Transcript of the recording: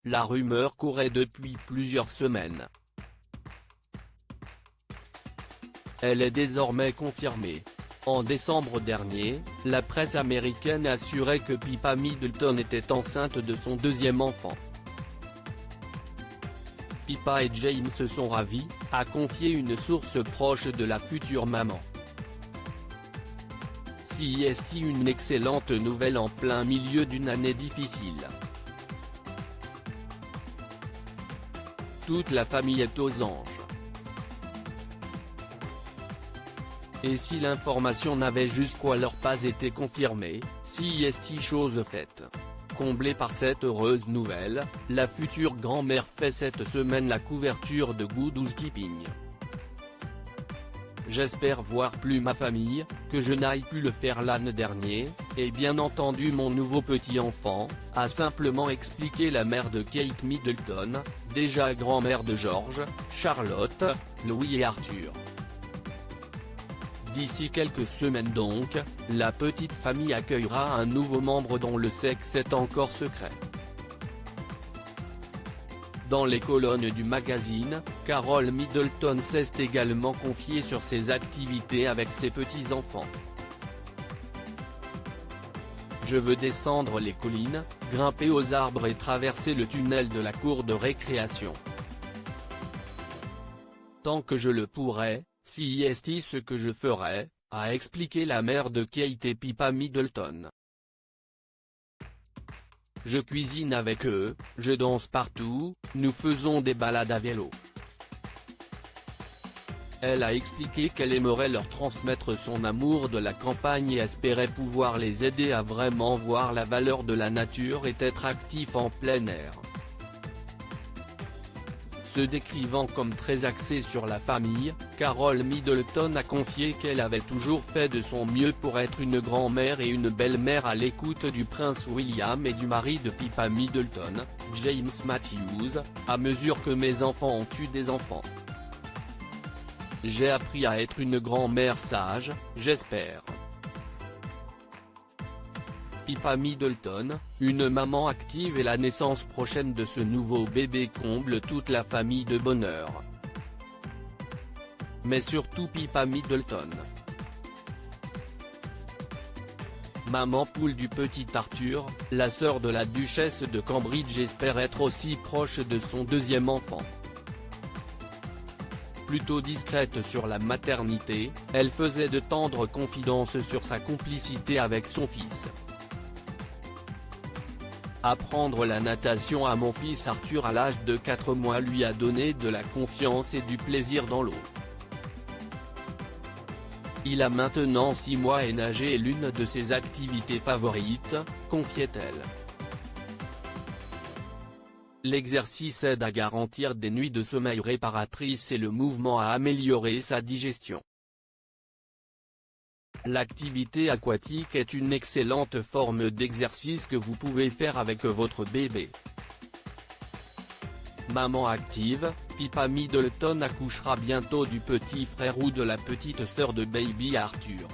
la rumeur courait depuis plusieurs semaines. Elle est désormais confirmée. En décembre dernier, la presse américaine assurait que Pippa Middleton était enceinte de son deuxième enfant. Pippa et James sont ravis, a confié une source proche de la future maman. C'est une excellente nouvelle en plein milieu d'une année difficile. Toute la famille est aux anges. Et si l'information n'avait jusqu'alors pas été confirmée, c'est chose faite. Comblée par cette heureuse nouvelle, la future grand-mère fait cette semaine la couverture de Good Housekeeping. J'espère voir plus ma famille, que je n'aille pu le faire l'année dernière, et bien entendu mon nouveau petit-enfant, a simplement expliqué la mère de Kate Middleton, déjà grand-mère de George, Charlotte, Louis et Arthur. D'ici quelques semaines donc, la petite famille accueillera un nouveau membre dont le sexe est encore secret. Dans les colonnes du magazine, Carole Middleton s'est également confiée sur ses activités avec ses petits-enfants. Je veux descendre les collines, grimper aux arbres et traverser le tunnel de la cour de récréation. Tant que je le pourrai, c'est ce que je ferai, a expliqué la mère de Kate et Pippa Middleton. Je cuisine avec eux, je danse partout, nous faisons des balades à vélo. Elle a expliqué qu'elle aimerait leur transmettre son amour de la campagne et espérait pouvoir les aider à vraiment voir la valeur de la nature et être actifs en plein air. Se décrivant comme très axée sur la famille, Carole Middleton a confié qu'elle avait toujours fait de son mieux pour être une grand-mère et une belle-mère à l'écoute du prince William et du mari de Pippa Middleton, James Matthews, à mesure que mes enfants ont eu des enfants. J'ai appris à être une grand-mère sage, j'espère. Pippa Middleton, une maman active et la naissance prochaine de ce nouveau bébé comble toute la famille de bonheur. Mais surtout Pippa Middleton. Maman poule du petit Arthur, la sœur de la duchesse de Cambridge espère être aussi proche de son deuxième enfant. Plutôt discrète sur la maternité, elle faisait de tendres confidences sur sa complicité avec son fils. Apprendre la natation à mon fils Arthur à l'âge de 4 mois lui a donné de la confiance et du plaisir dans l'eau. Il a maintenant 6 mois et nager est l'une de ses activités favorites, confiait-elle. L'exercice aide à garantir des nuits de sommeil réparatrices et le mouvement à améliorer sa digestion. L'activité aquatique est une excellente forme d'exercice que vous pouvez faire avec votre bébé. Maman active, Pippa Middleton accouchera bientôt du petit frère ou de la petite sœur de baby Arthur.